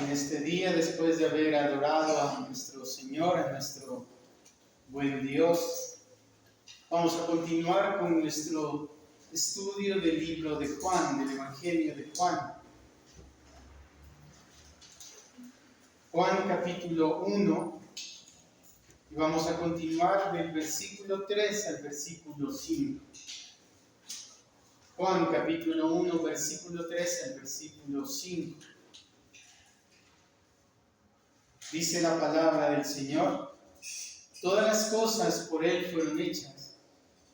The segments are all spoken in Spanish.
En este día, después de haber adorado a nuestro Señor, a nuestro buen Dios, vamos a continuar con nuestro estudio del libro de Juan, del Evangelio de Juan. Juan capítulo 1, y vamos a continuar del versículo 3 al versículo 5. Juan capítulo 1, versículo 3 al versículo 5. Dice la palabra del Señor: todas las cosas por Él fueron hechas,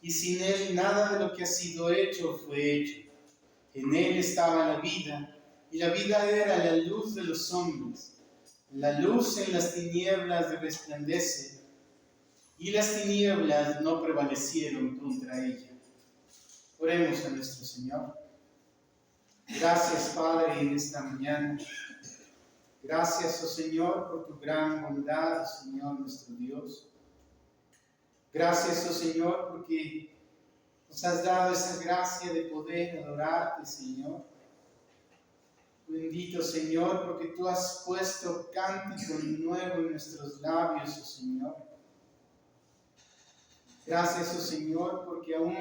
y sin Él nada de lo que ha sido hecho fue hecho. En Él estaba la vida, y la vida era la luz de los hombres. La luz en las tinieblas resplandece, y las tinieblas no prevalecieron contra ella. Oremos a nuestro Señor. Gracias, Padre, en esta mañana. Gracias, oh Señor, por tu gran bondad, oh Señor nuestro Dios. Gracias, oh Señor, porque nos has dado esa gracia de poder adorarte, Señor. Bendito, Señor, porque tú has puesto cántico nuevo en nuestros labios, oh Señor. Gracias, oh Señor, porque aún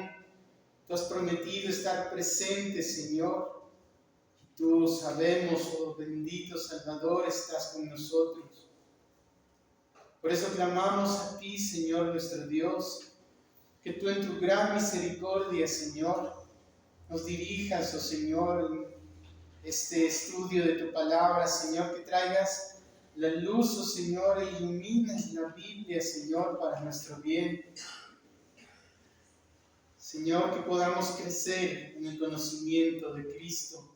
tú has prometido estar presente, Señor. Tú sabemos, oh bendito Salvador, estás con nosotros. Por eso clamamos a ti, Señor nuestro Dios, que tú en tu gran misericordia, Señor, nos dirijas, oh Señor, en este estudio de tu palabra, Señor, que traigas la luz, oh Señor, e ilumines la Biblia, Señor, para nuestro bien. Señor, que podamos crecer en el conocimiento de Cristo.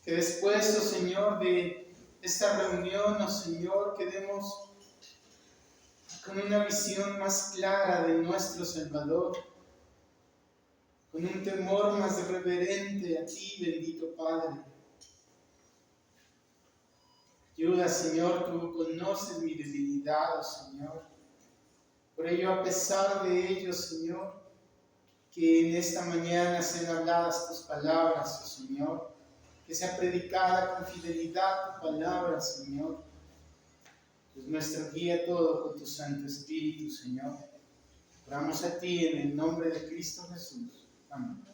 Que después, oh Señor, de esta reunión, oh Señor, quedemos con una visión más clara de nuestro Salvador, con un temor más reverente a ti, bendito Padre. Ayuda, Señor, tú conoces mi debilidad, oh Señor. Por ello, a pesar de ello, Señor, que en esta mañana sean habladas tus palabras, oh Señor, que sea predicada con fidelidad tu palabra, Señor. Pues nuestro guía todo con tu Santo Espíritu, Señor. Oramos a ti en el nombre de Cristo Jesús. Amén.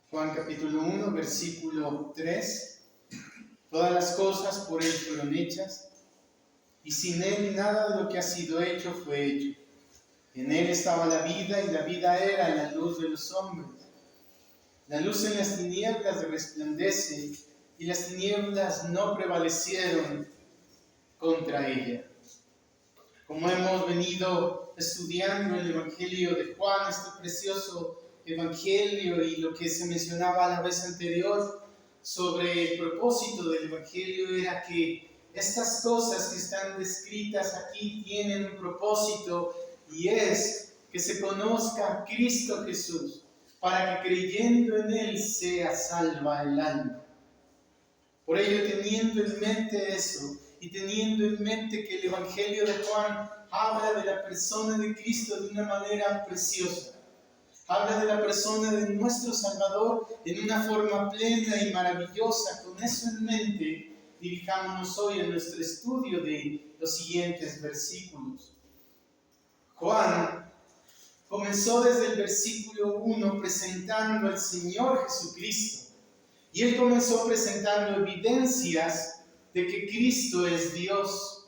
Juan capítulo 1, versículo 3. Todas las cosas por Él fueron hechas, y sin Él nada de lo que ha sido hecho fue hecho. En Él estaba la vida, y la vida era la luz de los hombres. La luz en las tinieblas resplandece, y las tinieblas no prevalecieron contra ella. Como hemos venido estudiando el Evangelio de Juan, este precioso Evangelio, y lo que se mencionaba a la vez anterior sobre el propósito del Evangelio era que estas cosas que están descritas aquí tienen un propósito, y es que se conozca a Cristo Jesús, para que creyendo en Él sea salva el alma. Por ello, teniendo en mente eso, y teniendo en mente que el Evangelio de Juan habla de la persona de Cristo de una manera preciosa, habla de la persona de nuestro Salvador en una forma plena y maravillosa, con eso en mente, dirijámonos hoy a nuestro estudio de los siguientes versículos. Juan comenzó desde el versículo 1 presentando al Señor Jesucristo. Y Él comenzó presentando evidencias de que Cristo es Dios.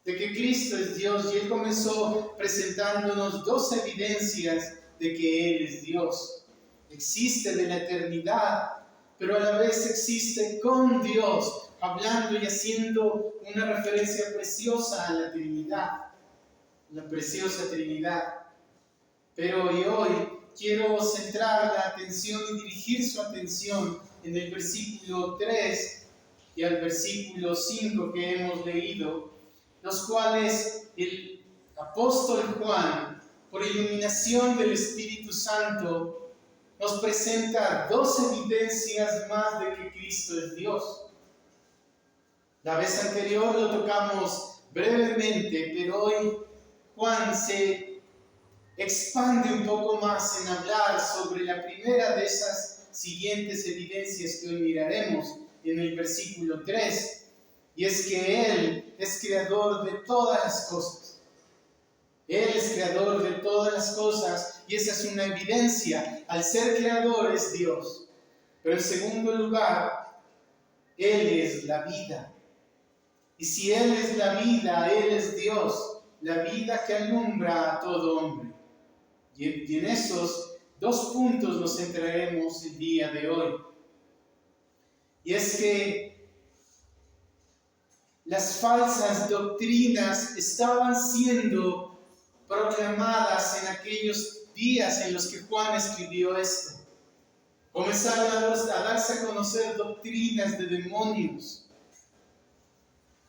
De que Cristo es Dios. Y Él comenzó presentándonos dos evidencias de que Él es Dios. Existe de la eternidad, pero a la vez existe con Dios, hablando y haciendo una referencia preciosa a la Trinidad. La preciosa Trinidad. Pero hoy quiero centrar la atención y dirigir su atención en el versículo 3 y al versículo 5 que hemos leído, los cuales el apóstol Juan, por iluminación del Espíritu Santo, nos presenta dos evidencias más de que Cristo es Dios. La vez anterior lo tocamos brevemente, pero hoy Juan se expande un poco más en hablar sobre la primera de esas siguientes evidencias que hoy miraremos en el versículo 3, y es que Él es creador de todas las cosas. Él es creador de todas las cosas y esa es una evidencia. Al ser creador es Dios. Pero en segundo lugar, Él es la vida. Y si Él es la vida, Él es Dios, la vida que alumbra a todo hombre. Y en esos dos puntos nos centraremos el día de hoy. Y es que las falsas doctrinas estaban siendo proclamadas en aquellos días en los que Juan escribió esto. Comenzaron a darse a conocer doctrinas de demonios.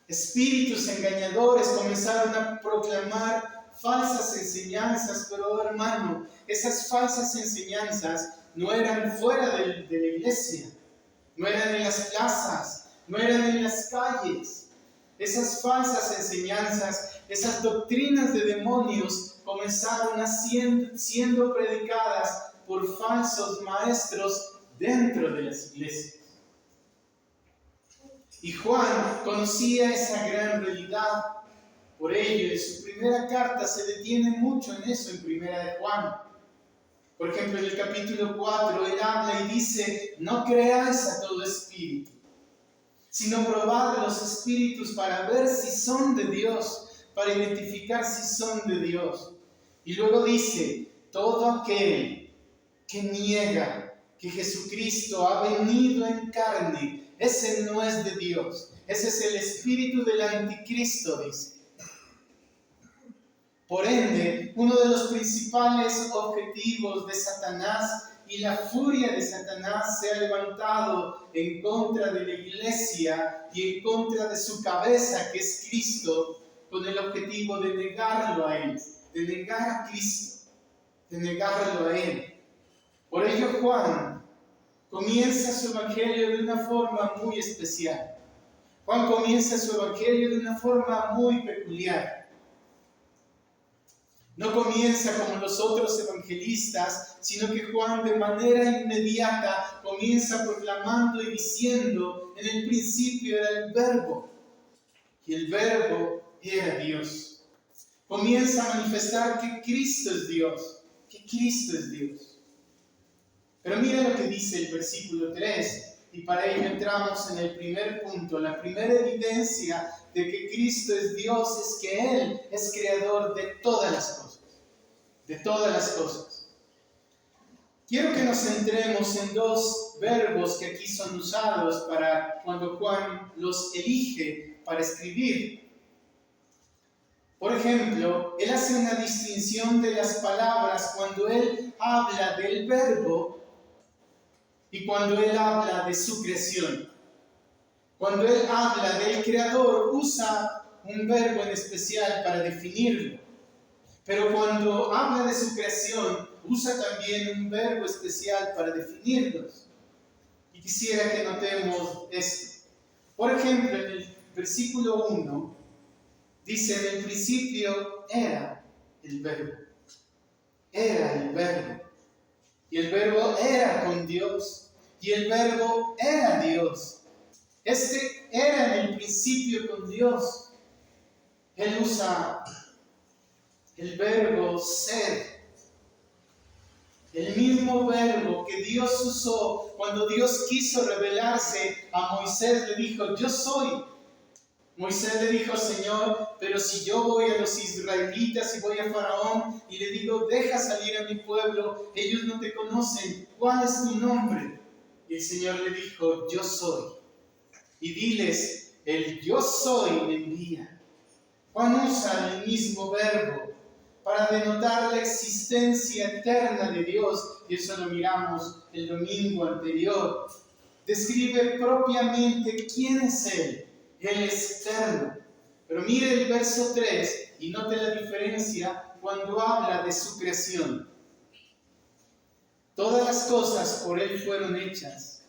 Espíritus engañadores comenzaron a proclamar falsas enseñanzas, pero hermano, esas falsas enseñanzas no eran fuera de la iglesia, no eran en las plazas, no eran en las calles. Esas falsas enseñanzas, esas doctrinas de demonios comenzaron siendo predicadas por falsos maestros dentro de las iglesias. Y Juan conocía esa gran realidad. Por ello, en su primera carta se detiene mucho en eso, en primera de Juan. Por ejemplo, en el capítulo 4, él habla y dice: no creáis a todo espíritu, sino probad los espíritus para ver si son de Dios, para identificar si son de Dios. Y luego dice: todo aquel que niega que Jesucristo ha venido en carne, ese no es de Dios. Ese es el espíritu del anticristo, dice. Por ende, uno de los principales objetivos de Satanás y la furia de Satanás se ha levantado en contra de la iglesia y en contra de su cabeza, que es Cristo, con el objetivo de negarlo a Él, de negar a Cristo, de negarlo a Él. Por ello Juan comienza su evangelio de una forma muy especial. Juan comienza su evangelio de una forma muy peculiar. No comienza como los otros evangelistas, sino que Juan de manera inmediata comienza proclamando y diciendo: en el principio era el Verbo, y el Verbo era Dios. Comienza a manifestar que Cristo es Dios, que Cristo es Dios. Pero mira lo que dice el versículo 3, y para ello entramos en el primer punto. La primera evidencia de que Cristo es Dios es que Él es creador de todas las cosas. De todas las cosas. Quiero que nos centremos en dos verbos que aquí son usados para cuando Juan los elige para escribir. Por ejemplo, él hace una distinción de las palabras cuando él habla del verbo y cuando él habla de su creación. Cuando él habla del creador, usa un verbo en especial para definirlo. Pero cuando habla de su creación, usa también un verbo especial para definirlos. Y quisiera que notemos esto. Por ejemplo, en el versículo 1, dice: en el principio era el verbo. Era el verbo. Y el verbo era con Dios. Y el verbo era Dios. Este era en el principio con Dios. Él usa el verbo ser, el mismo verbo que Dios usó cuando Dios quiso revelarse a Moisés. Le dijo: yo soy. Moisés le dijo: Señor, pero si yo voy a los israelitas y voy a Faraón y le digo: deja salir a mi pueblo, ellos no te conocen, ¿cuál es tu nombre? Y el Señor le dijo: yo soy. Y diles: el yo soy me envía. Juan usa el mismo verbo para denotar la existencia eterna de Dios, y eso lo miramos el domingo anterior. Describe propiamente quién es Él. Él es eterno. Pero mire el verso 3 y note la diferencia cuando habla de su creación. Todas las cosas por Él fueron hechas,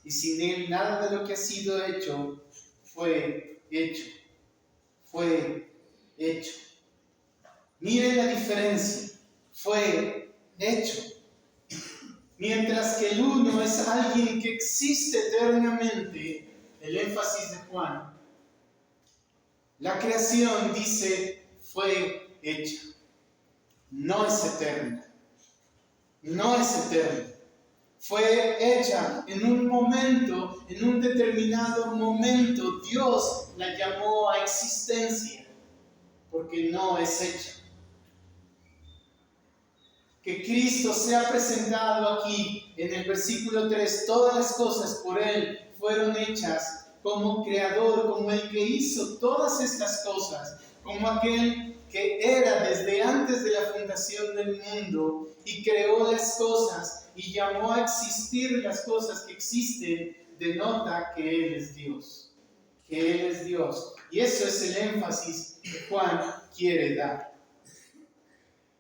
y sin Él nada de lo que ha sido hecho fue hecho. Fue hecho. Mire la diferencia. fue hecho. Mientras que el uno es alguien que existe eternamente, el énfasis de Juan, la creación dice fue hecha. No es eterna. No es eterna. Fue hecha en un momento, en un determinado momento. Dios la llamó a existencia, porque no es hecha. Que Cristo sea presentado aquí en el versículo 3, todas las cosas por Él fueron hechas como creador, como el que hizo todas estas cosas, como aquel que era desde antes de la fundación del mundo y creó las cosas y llamó a existir las cosas que existen, denota que Él es Dios, que Él es Dios. Y eso es el énfasis que Juan quiere dar.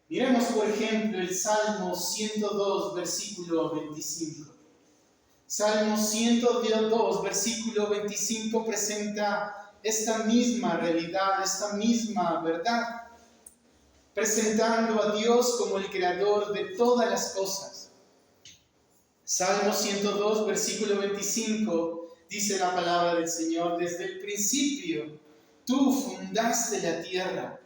Miremos, por ejemplo, el Salmo 102, versículo 25. Salmo 102, versículo 25 presenta esta misma realidad, esta misma verdad, presentando a Dios como el creador de todas las cosas. Salmo 102, versículo 25, dice la palabra del Señor: desde el principio tú fundaste la tierra.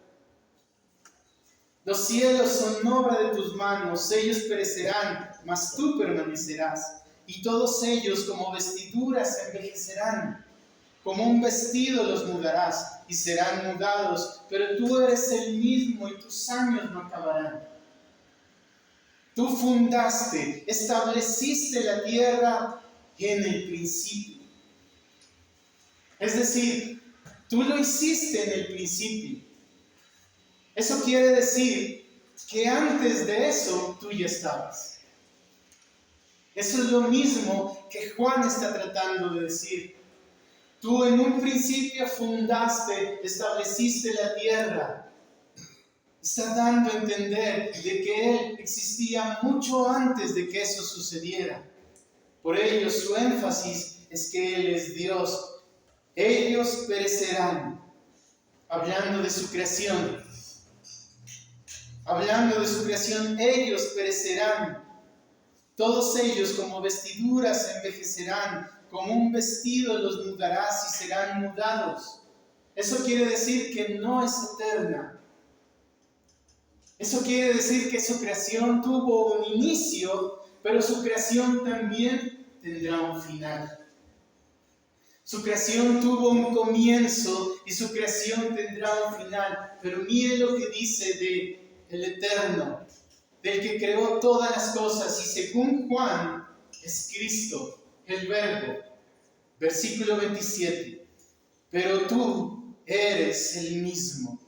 Los cielos son obra de tus manos, ellos perecerán, mas tú permanecerás. Y todos ellos como vestiduras envejecerán, como un vestido los mudarás y serán mudados, pero tú eres el mismo y tus años no acabarán. Tú fundaste, estableciste la tierra en el principio. Es decir, tú lo hiciste en el principio. Eso quiere decir que antes de eso tú ya estabas. Eso es lo mismo que Juan está tratando de decir. Tú en un principio fundaste, estableciste la tierra. Está dando a entender de que Él existía mucho antes de que eso sucediera. Por ello su énfasis es que Él es Dios. Ellos perecerán. Hablando de su creación. Hablando de su creación, ellos perecerán. Todos ellos como vestiduras envejecerán, como un vestido los mudarás y serán mudados. Eso quiere decir que no es eterna. Eso quiere decir que su creación tuvo un inicio, pero su creación también tendrá un final. Su creación tuvo un comienzo y su creación tendrá un final. Pero mire lo que dice de el Eterno, del que creó todas las cosas, y según Juan es Cristo, el Verbo. Versículo 27. Pero tú eres el mismo.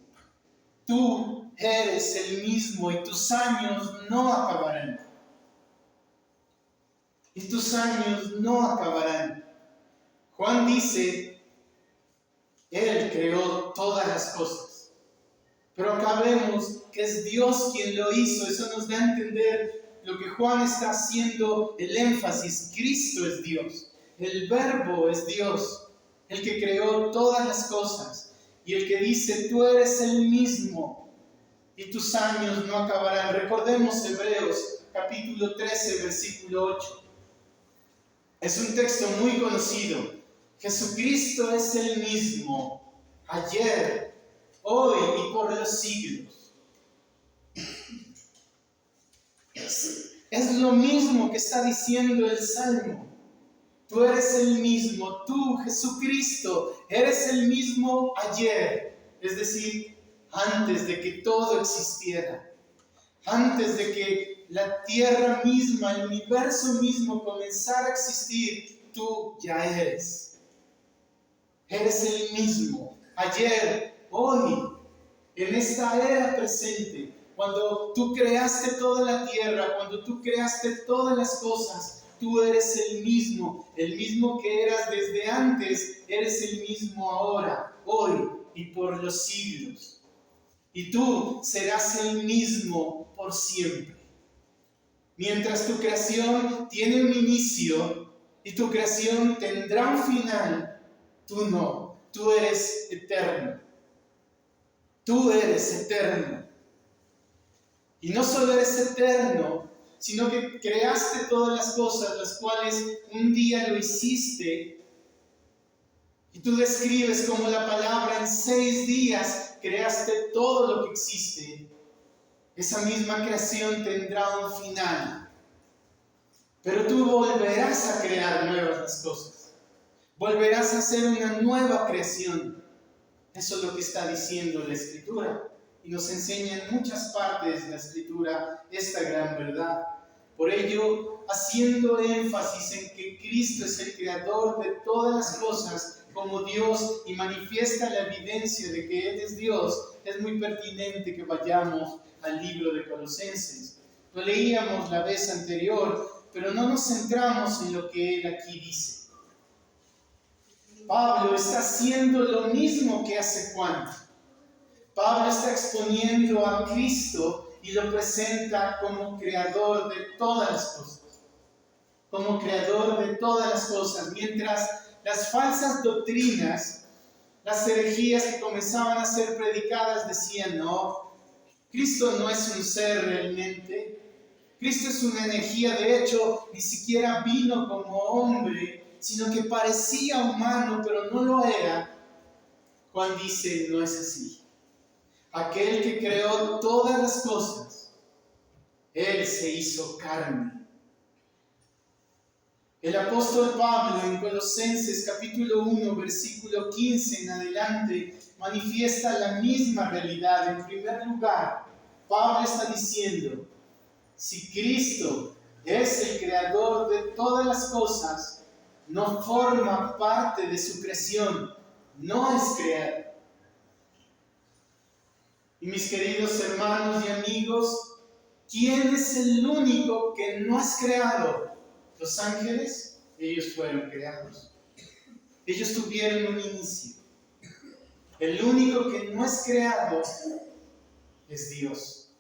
Tú eres el mismo y tus años no acabarán. Y tus años no acabarán. Juan dice, Él creó todas las cosas. Pero acá vemos que es Dios quien lo hizo. Eso nos da a entender lo que Juan está haciendo, el énfasis. Cristo es Dios. El Verbo es Dios, el que creó todas las cosas. Y el que dice, tú eres el mismo y tus años no acabarán. Recordemos Hebreos capítulo 13, versículo 8. Es un texto muy conocido. Jesucristo es el mismo ayer, hoy y por los siglos. Es lo mismo que está diciendo el Salmo. Tú eres el mismo, tú, Jesucristo, eres el mismo ayer. Es decir, antes de que todo existiera. Antes de que la tierra misma, el universo mismo comenzara a existir, tú ya eres. Eres el mismo ayer, hoy, en esta era presente, cuando tú creaste toda la tierra, cuando tú creaste todas las cosas, tú eres el mismo que eras desde antes, eres el mismo ahora, hoy y por los siglos. Y tú serás el mismo por siempre. Mientras tu creación tiene un inicio y tu creación tendrá un final, tú no, tú eres eterno. Tú eres eterno. Y no solo eres eterno, sino que creaste todas las cosas, las cuales un día lo hiciste. Y tú describes como la palabra en 6 días creaste todo lo que existe. Esa misma creación tendrá un final. Pero tú volverás a crear nuevas cosas. Volverás a hacer una nueva creación. Eso es lo que está diciendo la Escritura. Y nos enseña en muchas partes de la Escritura esta gran verdad. Por ello, haciendo énfasis en que Cristo es el creador de todas las cosas como Dios y manifiesta la evidencia de que Él es Dios, es muy pertinente que vayamos al libro de Colosenses. Lo leíamos la vez anterior, pero no nos centramos en lo que Él aquí dice. Pablo está haciendo lo mismo que hace Juan. Pablo está exponiendo a Cristo y lo presenta como creador de todas las cosas. Como creador de todas las cosas. Mientras las falsas doctrinas, las herejías que comenzaban a ser predicadas decían, no, Cristo no es un ser realmente. Cristo es una energía, de hecho, ni siquiera vino como hombre, sino que parecía humano, pero no lo era. Juan dice, no es así. Aquel que creó todas las cosas, Él se hizo carne. El apóstol Pablo en Colosenses capítulo 1, versículo 15 en adelante, manifiesta la misma realidad. En primer lugar, Pablo está diciendo, si Cristo es el creador de todas las cosas, no forma parte de su creación, no es creado. Y mis queridos hermanos y amigos, ¿quién es el único que no es creado? ¿Los ángeles? Ellos fueron creados. Ellos tuvieron un inicio. El único que no es creado es Dios.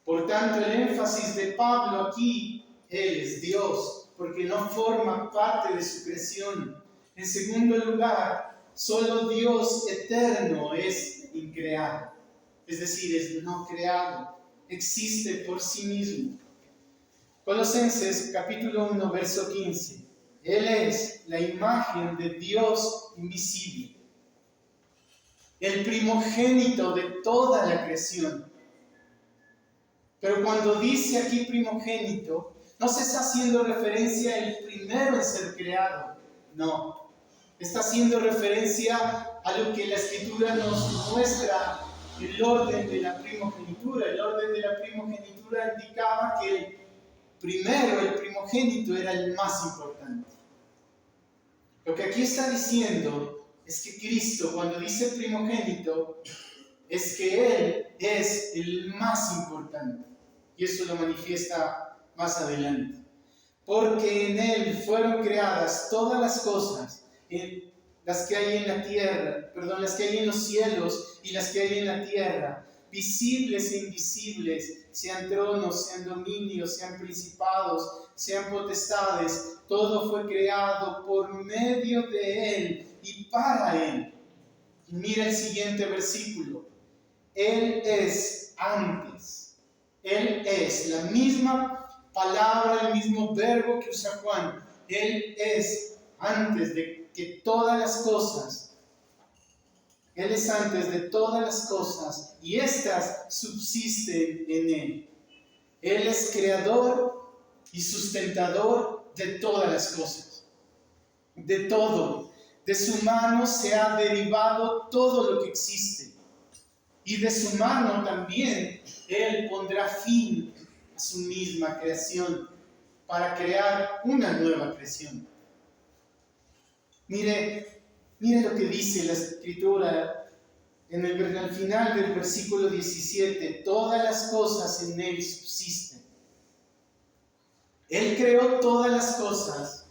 Por tanto, el énfasis de Pablo aquí, Él es Dios, porque no forma parte de su creación. En segundo lugar, solo Dios eterno es increado. Es decir, es no creado, existe por sí mismo. Colosenses capítulo 1, verso 15. Él es la imagen de Dios invisible, el primogénito de toda la creación. Pero cuando dice aquí primogénito, no se está haciendo referencia al primero en ser creado, no. Está haciendo referencia a lo que la Escritura nos muestra. El orden de la primogenitura. El orden de la primogenitura indicaba que el primogénito era el más importante. Lo que aquí está diciendo es que Cristo, cuando dice primogénito, es que Él es el más importante. Y eso lo manifiesta más adelante. Porque en Él fueron creadas todas las cosas, las que hay en la tierra, las que hay en los cielos y las que hay en la tierra, visibles e invisibles, sean tronos, sean dominios, sean principados, sean potestades, todo fue creado por medio de Él y para Él. Y mira el siguiente versículo. Él es antes. Él es la misma palabra, el mismo verbo que usa Juan. Él es antes de que todas las cosas, Él es antes de todas las cosas y éstas subsisten en Él. Él es creador y sustentador de todas las cosas, de todo. De su mano se ha derivado todo lo que existe y de su mano también Él pondrá fin a su misma creación para crear una nueva creación. Mire lo que dice la Escritura al final del versículo 17. Todas las cosas en Él subsisten. Él creó todas las cosas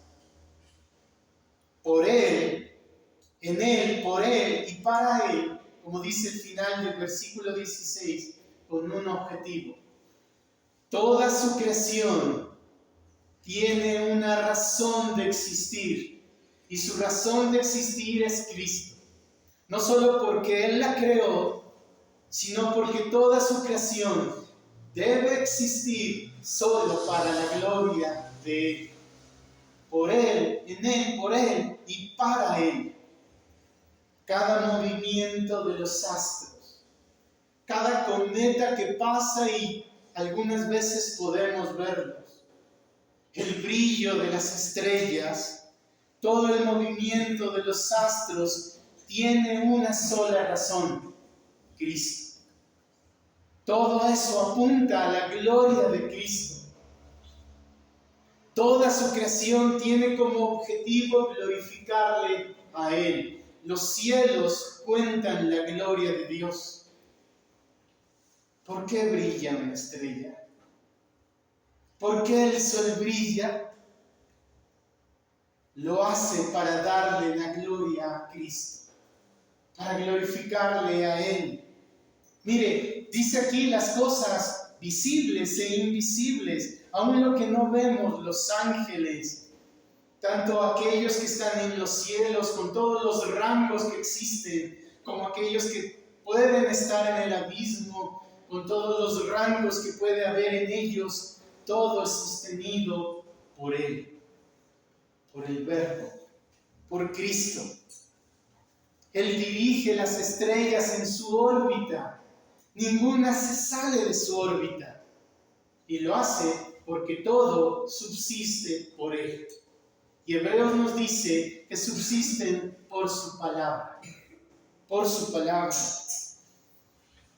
por Él, en Él, por Él y para Él, como dice el final del versículo 16, con un objetivo. Toda su creación tiene una razón de existir. Y su razón de existir es Cristo. No solo porque Él la creó, sino porque toda su creación debe existir solo para la gloria de Él. Por Él, en Él, por Él y para Él. Cada movimiento de los astros, cada cometa que pasa y algunas veces podemos verlos, el brillo de las estrellas, todo el movimiento de los astros tiene una sola razón: Cristo. Todo eso apunta a la gloria de Cristo. Toda su creación tiene como objetivo glorificarle a Él. Los cielos cuentan la gloria de Dios. ¿Por qué brilla una estrella? ¿Por qué el sol brilla? Lo hace para darle la gloria a Cristo, para glorificarle a Él. Mire, dice aquí las cosas visibles e invisibles, aun lo que no vemos, los ángeles, tanto aquellos que están en los cielos con todos los rangos que existen, como aquellos que pueden estar en el abismo con todos los rangos que puede haber en ellos, todo es sostenido por Él, por el Verbo, por Cristo. Él dirige las estrellas en su órbita. Ninguna se sale de su órbita. Y lo hace porque todo subsiste por Él. Y Hebreos nos dice que subsisten por su palabra. Por su palabra.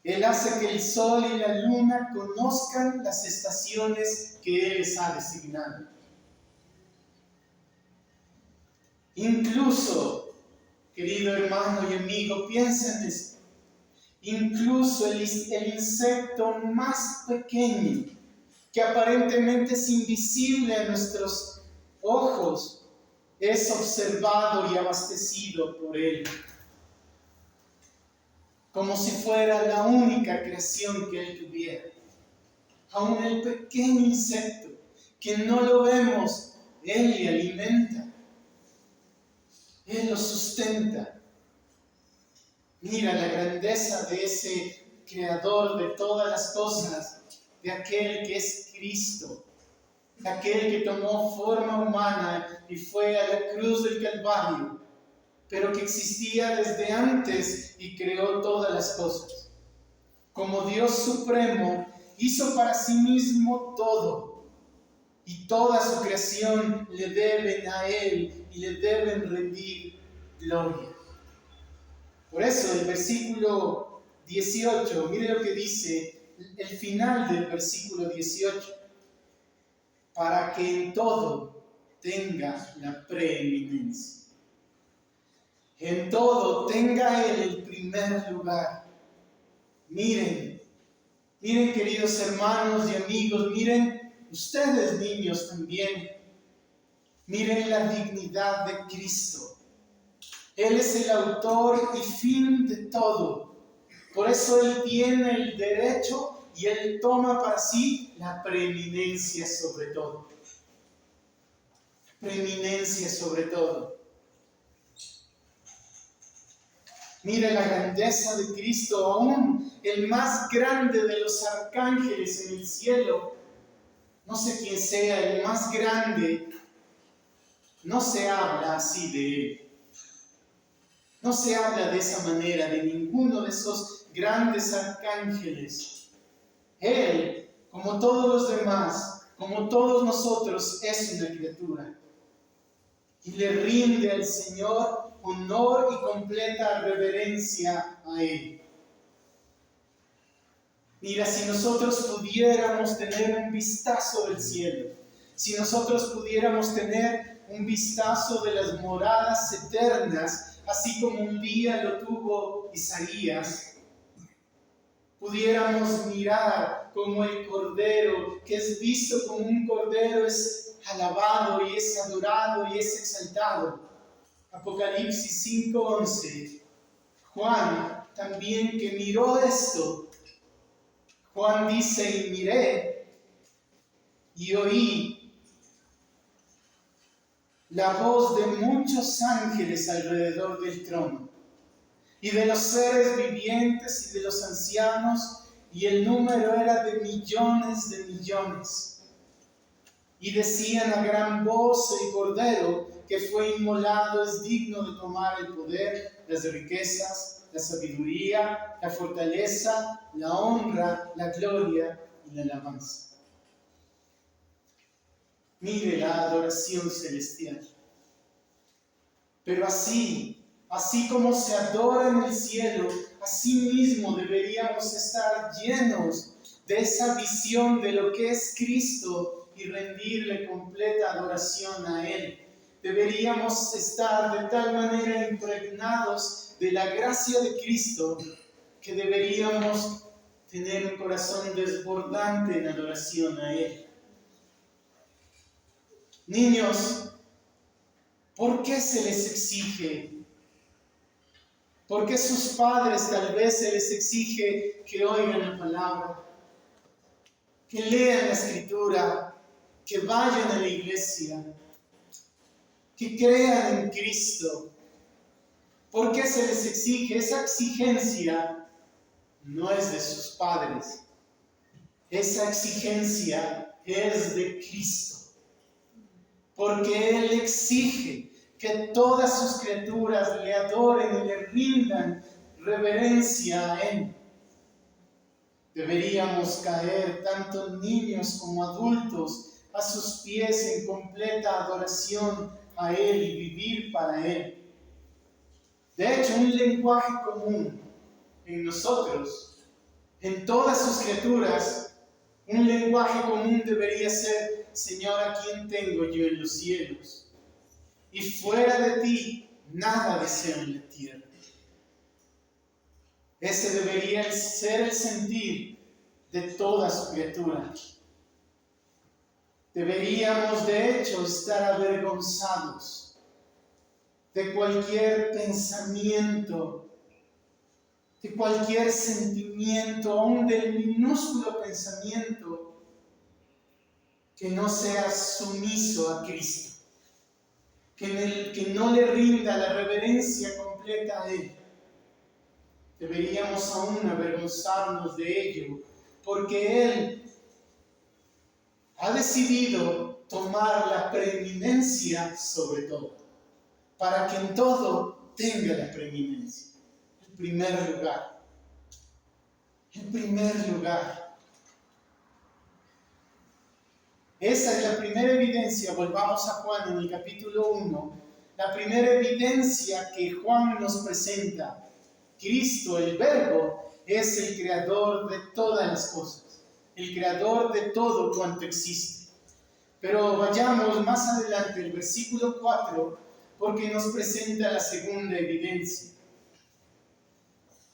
Él hace que el sol y la luna conozcan las estaciones que Él les ha designado. Incluso, querido hermano y amigo, piensa en esto. Incluso el insecto más pequeño, que aparentemente es invisible a nuestros ojos, es observado y abastecido por Él, como si fuera la única creación que Él tuviera. Aún el pequeño insecto, que no lo vemos, Él le alimenta, Él lo sustenta. Mira la grandeza de ese creador de todas las cosas, de aquel que es Cristo, de aquel que tomó forma humana y fue a la cruz del Calvario, pero que existía desde antes y creó todas las cosas. Como Dios supremo, hizo para sí mismo todo, y toda su creación le deben a Él y le deben rendir gloria. Por eso el versículo 18, mire lo que dice el final del versículo 18: para que en todo tenga la preeminencia. En todo tenga Él el primer lugar. Miren, queridos hermanos y amigos, miren ustedes niños también, miren la dignidad de Cristo. Él es el autor y fin de todo. Por eso Él tiene el derecho y Él toma para sí la preeminencia sobre todo. Preeminencia sobre todo. Mire la grandeza de Cristo, aún el más grande de los arcángeles en el cielo. No sé quién sea el más grande, no se habla así de Él. No se habla de esa manera de ninguno de esos grandes arcángeles. Él, como todos los demás, como todos nosotros, es una criatura. Y le rinde al Señor honor y completa reverencia a Él. Mira, si nosotros pudiéramos tener un vistazo del cielo, si nosotros pudiéramos tener un vistazo de las moradas eternas, así como un día lo tuvo Isaías, pudiéramos mirar como el Cordero, que es visto como un Cordero, es alabado y es adorado y es exaltado. Apocalipsis 5:11. Juan también, que miró esto, Juan dice: y miré y oí la voz de muchos ángeles alrededor del trono, y de los seres vivientes y de los ancianos, y el número era de millones de millones. Y decían a gran voz: el Cordero que fue inmolado es digno de tomar el poder, las riquezas, la sabiduría, la fortaleza, la honra, la gloria y la alabanza. Mire la adoración celestial. Pero así como se adora en el cielo, así mismo deberíamos estar llenos de esa visión de lo que es Cristo y rendirle completa adoración a Él. Deberíamos estar de tal manera impregnados de la gracia de Cristo que deberíamos tener un corazón desbordante en adoración a Él. Niños, ¿por qué se les exige? ¿Por qué sus padres tal vez se les exige que oigan la palabra, que lean la Escritura, que vayan a la iglesia, que crean en Cristo? ¿Por qué se les exige? Esa exigencia no es de sus padres. Esa exigencia es de Cristo. Porque Él exige que todas sus criaturas le adoren y le rindan reverencia a Él. Deberíamos caer, tanto niños como adultos, a sus pies en completa adoración a Él y vivir para Él. De hecho, un lenguaje común en nosotros, en todas sus criaturas, un lenguaje común debería ser: Señor, ¿a quién tengo yo en los cielos? Y fuera de ti, nada deseo en la tierra. Ese debería ser el sentir de toda su criatura. Deberíamos, de hecho, estar avergonzados de cualquier pensamiento, de cualquier sentimiento, aún del minúsculo pensamiento que no sea sumiso a Cristo. Que no le rinda la reverencia completa a Él. Deberíamos aún avergonzarnos de ello, porque Él ha decidido tomar la preeminencia sobre todo, para que en todo tenga la preeminencia, el primer lugar. En primer lugar. Esa es la primera evidencia. Volvamos a Juan en el capítulo 1. La primera evidencia que Juan nos presenta. Cristo, el Verbo, es el creador de todas las cosas. El creador de todo cuanto existe. Pero vayamos más adelante, el versículo 4, porque nos presenta la segunda evidencia.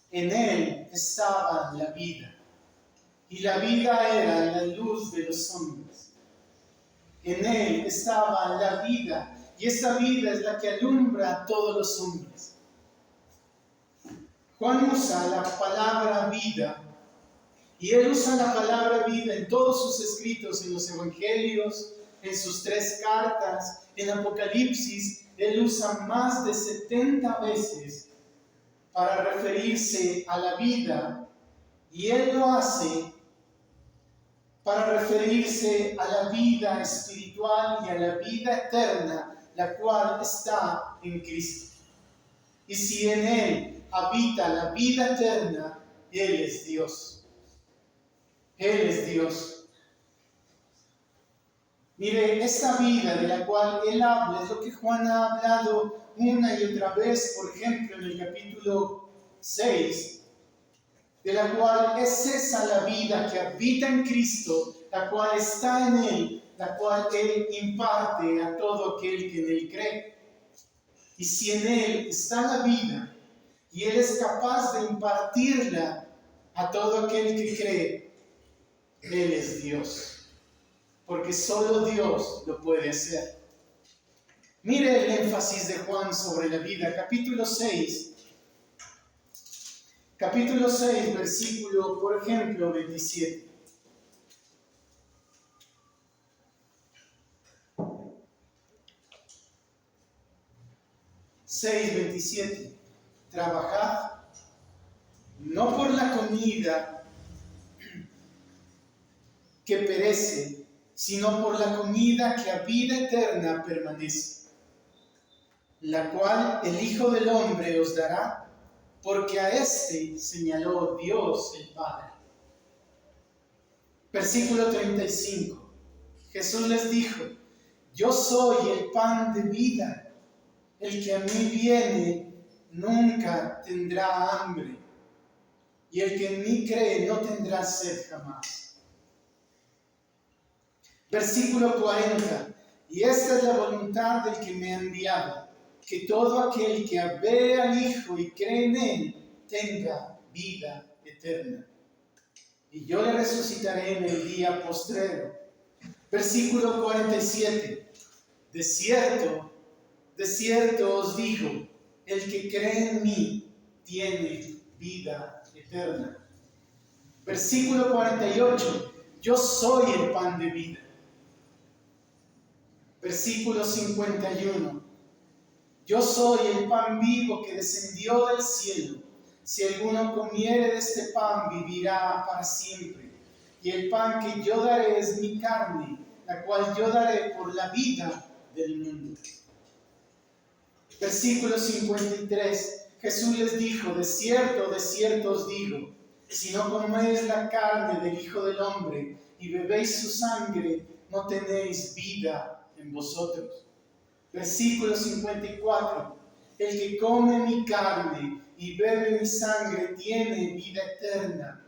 En Él estaba la vida, y la vida era la luz de los hombres. En Él estaba la vida, y esa vida es la que alumbra a todos los hombres. Juan usa la palabra vida, y él usa la palabra vida en todos sus escritos, en los evangelios, en sus 3 cartas, en Apocalipsis. Él usa más de 70 veces para referirse a la vida, y él lo hace para referirse a la vida espiritual y a la vida eterna, la cual está en Cristo. Y si en Él habita la vida eterna, Él es Dios. Él es Dios. Mire, esta vida de la cual Él habla es lo que Juan ha hablado una y otra vez, por ejemplo, en el capítulo 6, de la cual es esa la vida que habita en Cristo, la cual está en Él, la cual Él imparte a todo aquel que en Él cree. Y si en Él está la vida, y Él es capaz de impartirla a todo aquel que cree, Él es Dios. Porque solo Dios lo puede hacer. Mire el énfasis de Juan sobre la vida. Capítulo 6, versículo, por ejemplo, 27. Trabajad no por la comida que perece, sino por la comida que a vida eterna permanece, la cual el Hijo del Hombre os dará, porque a éste señaló Dios el Padre. Versículo 35. Jesús les dijo: yo soy el pan de vida. El que a mí viene nunca tendrá hambre, y el que en mí cree no tendrá sed jamás. Versículo 40. Y esta es la voluntad del que me ha enviado, que todo aquel que ve al Hijo y cree en él tenga vida eterna, y yo le resucitaré en el día postrero. Versículo 47. De cierto os digo, el que cree en mí tiene vida eterna. Versículo 48. Yo soy el pan de vida. Versículo 51. Yo soy el pan vivo que descendió del cielo. Si alguno comiere de este pan, vivirá para siempre. Y el pan que yo daré es mi carne, la cual yo daré por la vida del mundo. Versículo 53. Jesús les dijo: de cierto os digo, si no coméis la carne del Hijo del Hombre y bebéis su sangre, no tenéis vida en vosotros. Versículo 54. El que come mi carne y bebe mi sangre tiene vida eterna,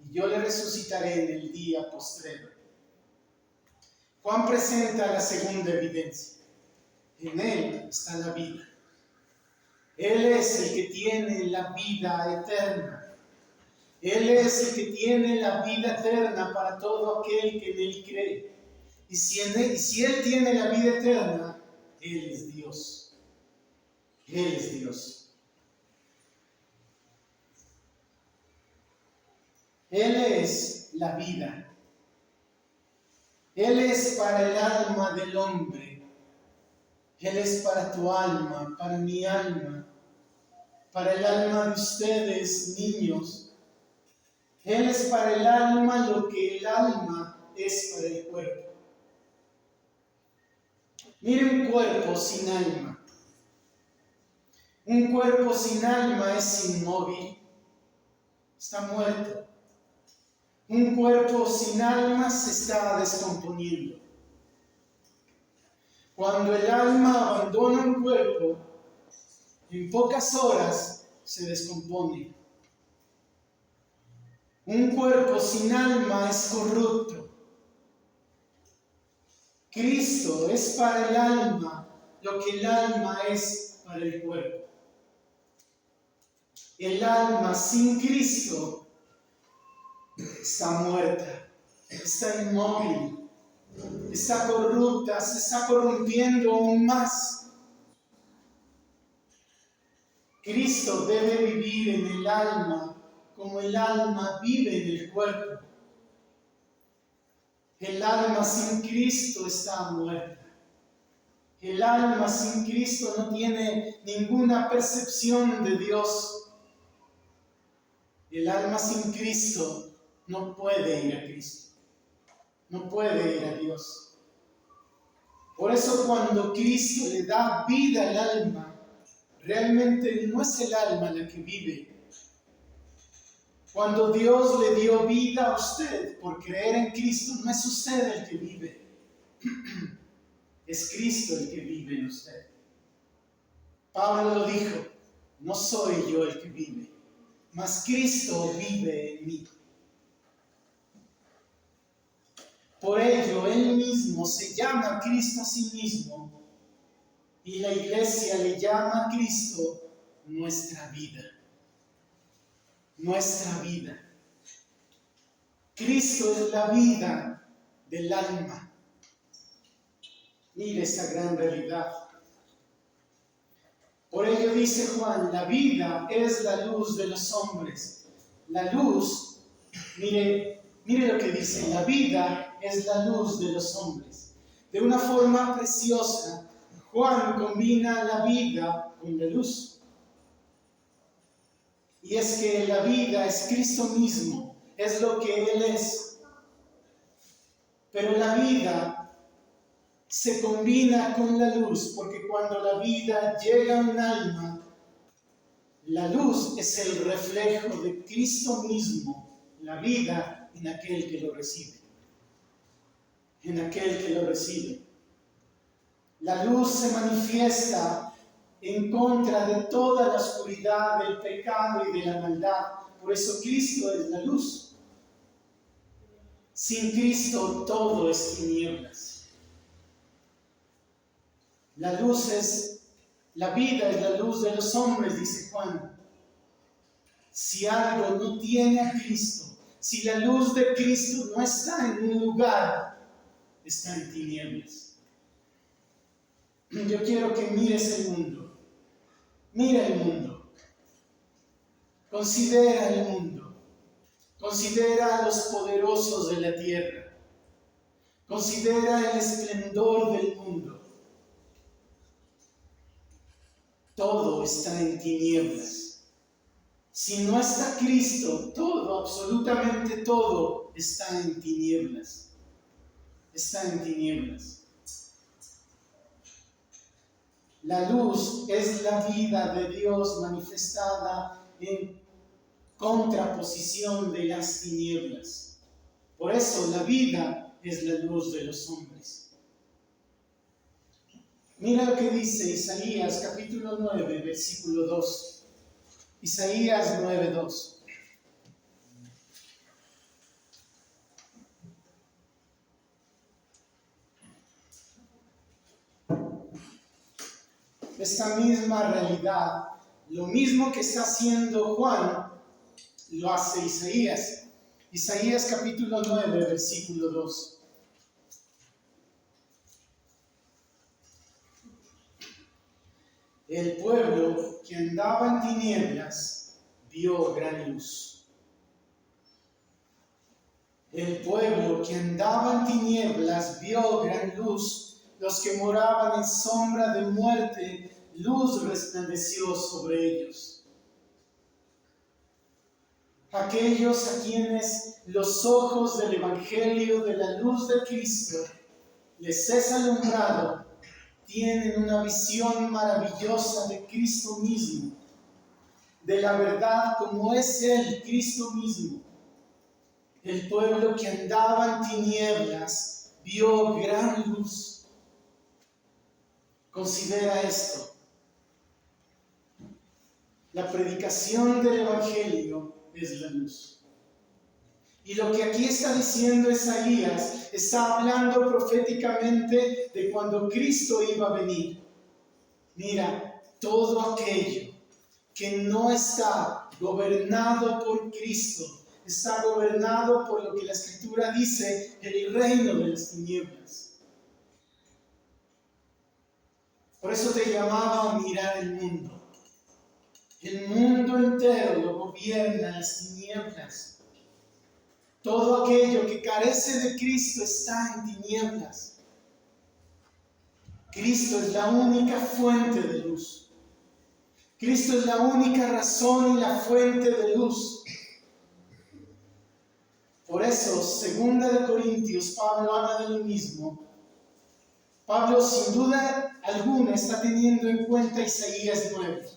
y yo le resucitaré en el día postrero. Juan presenta la segunda evidencia. En él está la vida. Él es el que tiene la vida eterna. Él es el que tiene la vida eterna para todo aquel que en él cree. Y si él tiene la vida eterna, él es Dios. Él es Dios. Él es la vida. Él es para el alma del hombre. Él es para tu alma, para mi alma, para el alma de ustedes, niños. Él es para el alma lo que el alma es para el cuerpo. Mire un cuerpo sin alma. Un cuerpo sin alma es inmóvil, está muerto. Un cuerpo sin alma se está descomponiendo. Cuando el alma abandona un cuerpo, en pocas horas se descompone. Un cuerpo sin alma es corrupto. Cristo es para el alma lo que el alma es para el cuerpo. El alma sin Cristo está muerta, está inmóvil, está corrupta, se está corrompiendo aún más. Cristo debe vivir en el alma como el alma vive en el cuerpo. El alma sin Cristo está muerta. El alma sin Cristo no tiene ninguna percepción de Dios. El alma sin Cristo no puede ir a Cristo. No puede ir a Dios. Por eso cuando Cristo le da vida al alma, realmente no es el alma la que vive. Cuando Dios le dio vida a usted por creer en Cristo, no es usted el que vive. Es Cristo el que vive en usted. Pablo lo dijo: no soy yo el que vive, mas Cristo vive en mí. Por ello, Él mismo se llama Cristo a sí mismo, y la iglesia le llama a Cristo nuestra vida. Nuestra vida. Cristo es la vida del alma. Mire esa gran realidad. Por ello dice Juan: la vida es la luz de los hombres. La luz, mire lo que dice: la vida es la luz de los hombres. De una forma preciosa, Juan combina la vida con la luz. Y es que la vida es Cristo mismo, es lo que Él es. Pero la vida se combina con la luz, porque cuando la vida llega a un alma, la luz es el reflejo de Cristo mismo, la vida en aquel que lo recibe. En aquel que lo recibe. La luz se manifiesta en contra de toda la oscuridad, del pecado y de la maldad. Por eso Cristo es la luz. Sin Cristo todo es tinieblas. La luz es, la vida es la luz de los hombres, dice Juan. Si algo no tiene a Cristo, si la luz de Cristo no está en un lugar, está en tinieblas. Yo quiero que mires el mundo. Mira el mundo. Considera el mundo. Considera a los poderosos de la tierra. Considera el esplendor del mundo. Todo está en tinieblas. Si no está Cristo, todo, absolutamente todo, está en tinieblas. Está en tinieblas. La luz es la vida de Dios manifestada en contraposición de las tinieblas. Por eso la vida es la luz de los hombres. Mira lo que dice Isaías capítulo 9, versículo 2. Isaías 9, 2. Esta misma realidad, lo mismo que está haciendo Juan, lo hace Isaías. Isaías capítulo 9, versículo 2. El pueblo que andaba en tinieblas vio gran luz. El pueblo que andaba en tinieblas vio gran luz. Los que moraban en sombra de muerte, luz resplandeció sobre ellos. Aquellos a quienes los ojos del Evangelio de la luz de Cristo les es alumbrado, tienen una visión maravillosa de Cristo mismo, de la verdad como es Él, Cristo mismo. El pueblo que andaba en tinieblas vio gran luz. Considera esto. La predicación del Evangelio es la luz. Y lo que aquí está diciendo Isaías, está hablando proféticamente de cuando Cristo iba a venir. Mira, todo aquello que no está gobernado por Cristo, está gobernado por lo que la Escritura dice, el reino de las tinieblas. Por eso te llamaba a mirar el mundo. El mundo entero lo gobiernan las tinieblas. Todo aquello que carece de Cristo está en tinieblas. Cristo es la única fuente de luz. Cristo es la única razón y la fuente de luz. Por eso, 2 Corintios, Pablo habla de lo mismo. Pablo, sin duda alguna, está teniendo en cuenta Isaías 9.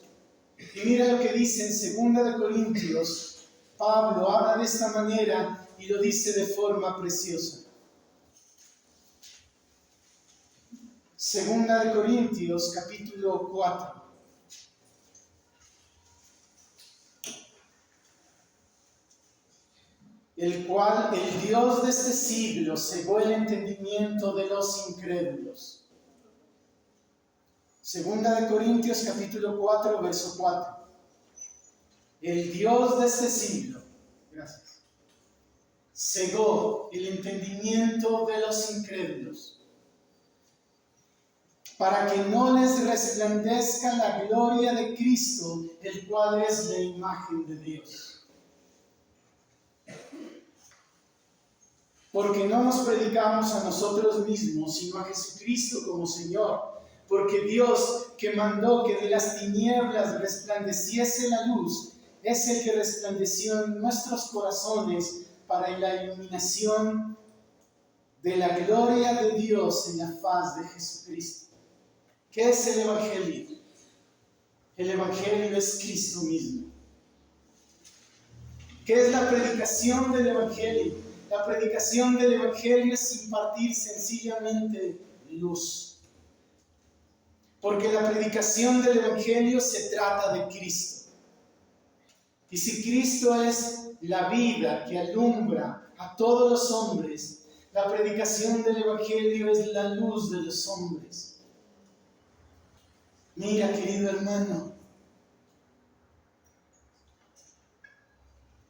Y mira lo que dice en 2 Corintios. Pablo habla de esta manera y lo dice de forma preciosa. 2 Corintios, capítulo 4. El cual el Dios de este siglo cegó el entendimiento de los incrédulos. 2 Corintios capítulo 4, verso 4. El Dios de este siglo, gracias, cegó el entendimiento de los incrédulos, para que no les resplandezca la gloria de Cristo, el cual es la imagen de Dios. Porque no nos predicamos a nosotros mismos, sino a Jesucristo como Señor. Porque Dios, que mandó que de las tinieblas resplandeciese la luz, es el que resplandeció en nuestros corazones para la iluminación de la gloria de Dios en la faz de Jesucristo. ¿Qué es el Evangelio? El Evangelio es Cristo mismo. ¿Qué es la predicación del Evangelio? La predicación del Evangelio es impartir sencillamente luz. Porque la predicación del Evangelio se trata de Cristo. Y si Cristo es la vida que alumbra a todos los hombres, la predicación del Evangelio es la luz de los hombres. Mira, querido hermano,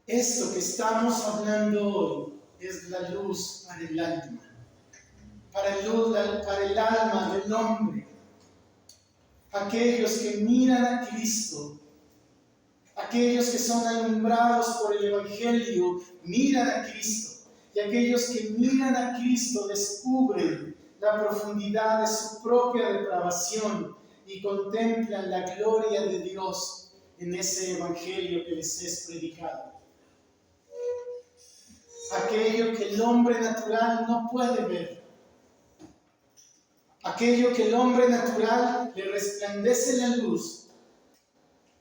esto que estamos hablando hoy es la luz para el alma, para el alma del hombre. Aquellos que miran a Cristo, aquellos que son alumbrados por el Evangelio, miran a Cristo. Y aquellos que miran a Cristo descubren la profundidad de su propia depravación y contemplan la gloria de Dios en ese Evangelio que les es predicado. Aquello que el hombre natural no puede ver. Aquello que el hombre natural le resplandece la luz,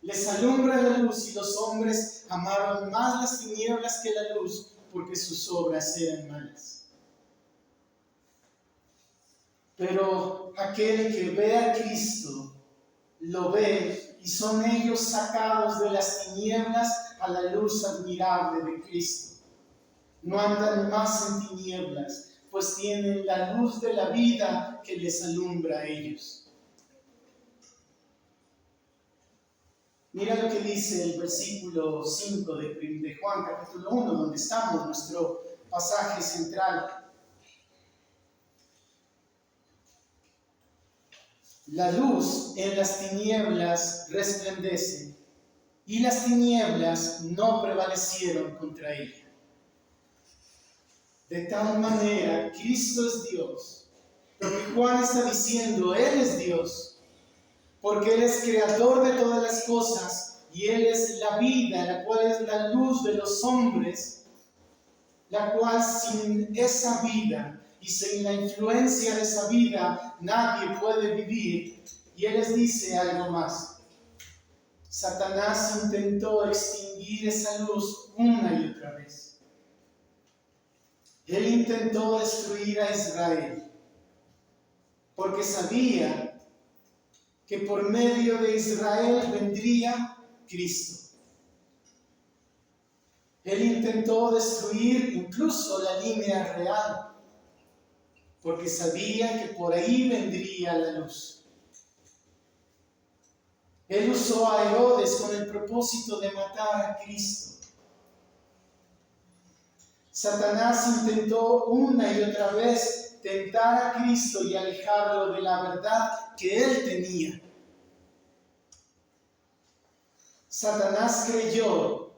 les alumbra la luz, y los hombres amaron más las tinieblas que la luz, porque sus obras eran malas. Pero aquel que ve a Cristo, lo ve, y son ellos sacados de las tinieblas a la luz admirable de Cristo. No andan más en tinieblas, pues tienen la luz de la vida que les alumbra a ellos. Mira lo que dice el versículo 5 de Juan capítulo 1, donde estamos, nuestro pasaje central. La luz en las tinieblas resplandece, y las tinieblas no prevalecieron contra ella. De tal manera, Cristo es Dios. Lo que Juan está diciendo, Él es Dios, porque Él es creador de todas las cosas, y Él es la vida, la cual es la luz de los hombres, la cual sin esa vida y sin la influencia de esa vida nadie puede vivir. Y Él les dice algo más. Satanás intentó extinguir esa luz una y otra vez. Él intentó destruir a Israel, porque sabía que por medio de Israel vendría Cristo. Él intentó destruir incluso la línea real, porque sabía que por ahí vendría la luz. Él usó a Herodes con el propósito de matar a Cristo. Satanás intentó una y otra vez tentar a Cristo y alejarlo de la verdad que él tenía. Satanás creyó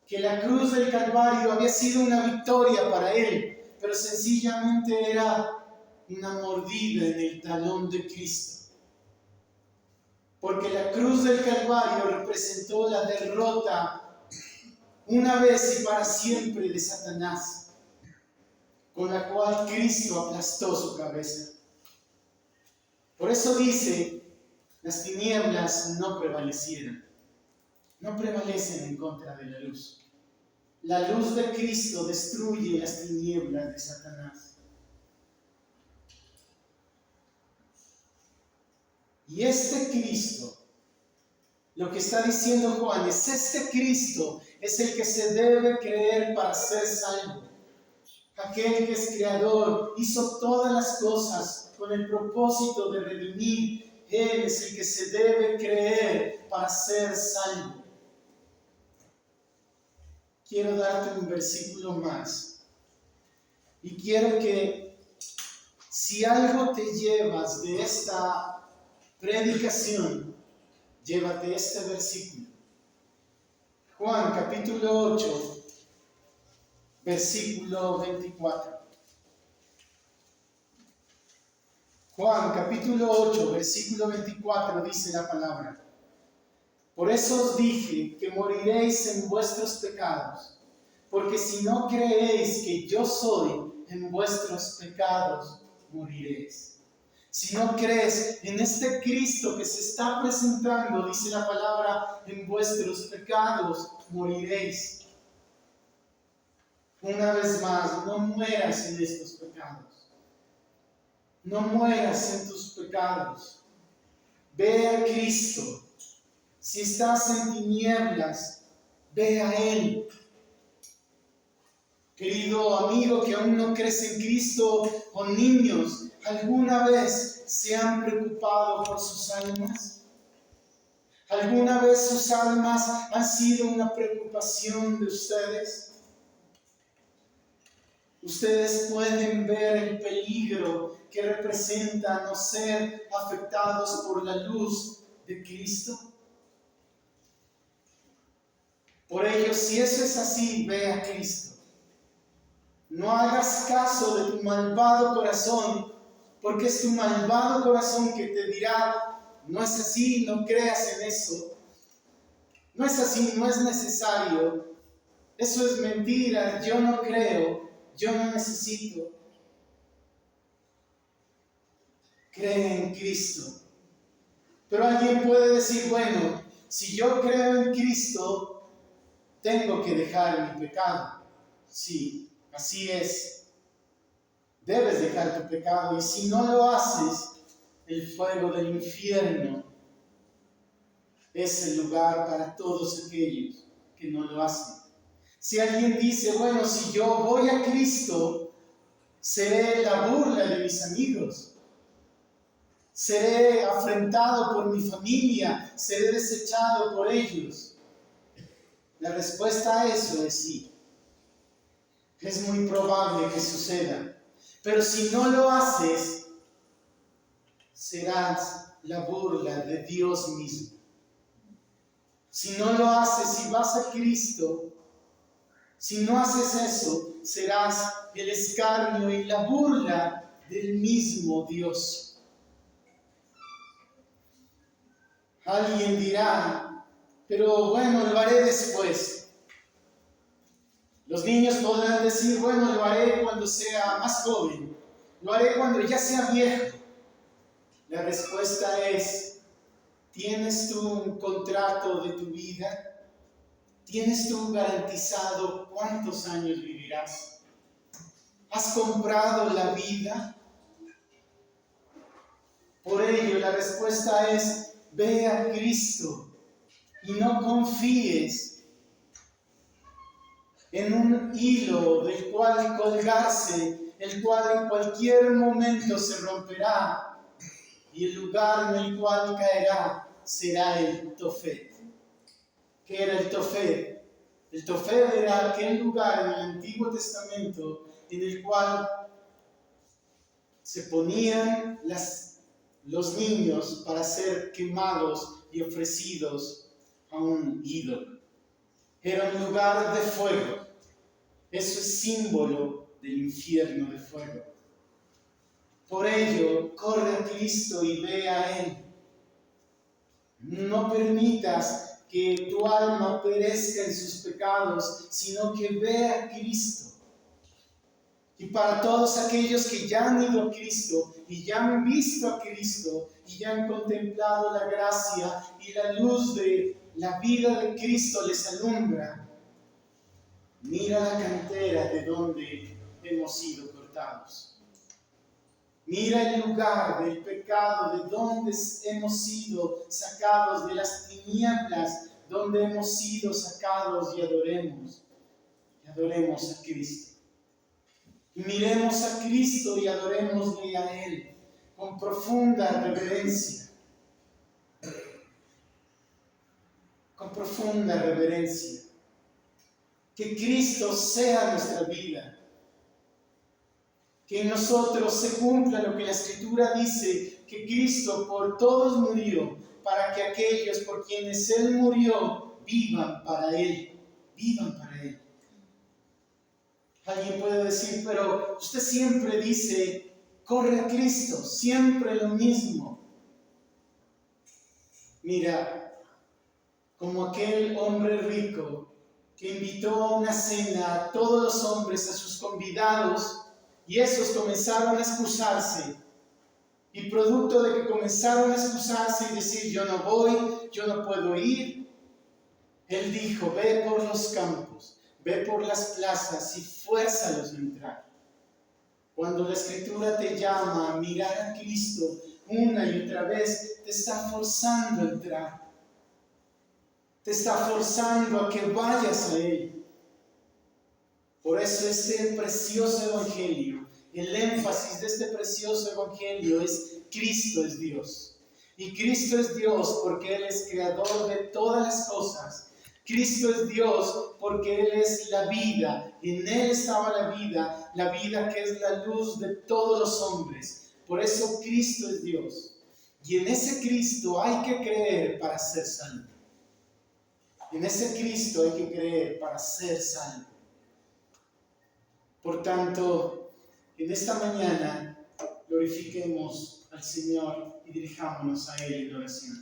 que la cruz del Calvario había sido una victoria para él, pero sencillamente era una mordida en el talón de Cristo. Porque la cruz del Calvario representó la derrota una vez y para siempre de Satanás, con la cual Cristo aplastó su cabeza. Por eso dice, las tinieblas no prevalecieron, no prevalecen en contra de la luz. La luz de Cristo destruye las tinieblas de Satanás. Y este Cristo, lo que está diciendo Juan, es este Cristo es el que se debe creer para ser salvo. Aquel que es creador, hizo todas las cosas con el propósito de redimir. Él es el que se debe creer para ser salvo. Quiero darte un versículo más. Y quiero que si algo te llevas de esta predicación, llévate este versículo. Juan capítulo 8, versículo 24. Juan capítulo 8, versículo 24 dice la palabra: Por eso os dije que moriréis en vuestros pecados, porque si no creéis que yo soy en vuestros pecados moriréis. Si no crees en este Cristo que se está presentando, dice la palabra, en vuestros pecados moriréis. Una vez más, no mueras en estos pecados. No mueras en tus pecados. Ve a Cristo. Si estás en tinieblas, ve a Él. Querido amigo que aún no crees en Cristo, o niños, ¿alguna vez se han preocupado por sus almas? ¿Alguna vez sus almas han sido una preocupación de ustedes? Ustedes pueden ver el peligro que representa no ser afectados por la luz de Cristo. Por ello, si eso es así, ve a Cristo. No hagas caso de tu malvado corazón, porque es tu malvado corazón que te dirá, no es así, no creas en eso. No es así, no es necesario. Eso es mentira, yo no creo, yo no necesito. Cree en Cristo. Pero alguien puede decir, bueno, si yo creo en Cristo, tengo que dejar mi pecado. Sí, así es. Debes dejar tu pecado y si no lo haces, el fuego del infierno es el lugar para todos aquellos que no lo hacen. Si alguien dice, bueno, si yo voy a Cristo, seré la burla de mis amigos, seré afrentado por mi familia, seré desechado por ellos. La respuesta a eso es sí. Es muy probable que suceda. Pero si no lo haces, serás la burla de Dios mismo. Si no lo haces, si vas a Cristo, si no haces eso, serás el escarnio y la burla del mismo Dios. Alguien dirá, pero bueno, lo haré después. Los niños podrán decir, bueno, lo haré cuando sea más joven, lo haré cuando ya sea viejo. La respuesta es, ¿tienes tú un contrato de tu vida? ¿Tienes tú garantizado cuántos años vivirás? ¿Has comprado la vida? Por ello, la respuesta es, ve a Cristo y no confíes en un hilo del cual colgarse, el cual en cualquier momento se romperá y el lugar en el cual caerá será el Tofet. ¿Qué era el Tofet? El Tofet era aquel lugar en el Antiguo Testamento en el cual se ponían los niños para ser quemados y ofrecidos a un ídolo. Era un lugar de fuego. Eso es símbolo del infierno de fuego. Por ello, corre a Cristo y ve a Él. No permitas que tu alma perezca en sus pecados, sino que ve a Cristo. Y para todos aquellos que ya han ido a Cristo y ya han visto a Cristo y ya han contemplado la gracia y la luz de la vida de Cristo les alumbra, mira la cantera de donde hemos sido cortados. Mira el lugar del pecado, de donde hemos sido sacados, de las tinieblas, donde hemos sido sacados y adoremos a Cristo. Y miremos a Cristo y adorémosle a Él con profunda reverencia. Con profunda reverencia. Que Cristo sea nuestra vida. Que en nosotros se cumpla lo que la Escritura dice, que Cristo por todos murió, para que aquellos por quienes Él murió vivan para Él. Vivan para Él. Alguien puede decir, pero usted siempre dice, corre a Cristo, siempre lo mismo. Mira, como aquel hombre rico que invitó a una cena a todos los hombres, a sus convidados, Y esos comenzaron a excusarse. Y producto de que comenzaron a excusarse y decir, yo no voy, yo no puedo ir, Él dijo, ve por los campos, ve por las plazas y fuérzalos a entrar. Cuando la Escritura te llama a mirar a Cristo una y otra vez, te está forzando a entrar. Te está forzando a que vayas a Él. Por eso este precioso Evangelio, el énfasis de este precioso Evangelio es Cristo es Dios. Y Cristo es Dios porque Él es creador de todas las cosas. Cristo es Dios porque Él es la vida. En Él estaba la vida que es la luz de todos los hombres. Por eso Cristo es Dios. Y en ese Cristo hay que creer para ser salvo. En ese Cristo hay que creer para ser salvo. Por tanto, en esta mañana glorifiquemos al Señor y dirijámonos a Él en oración.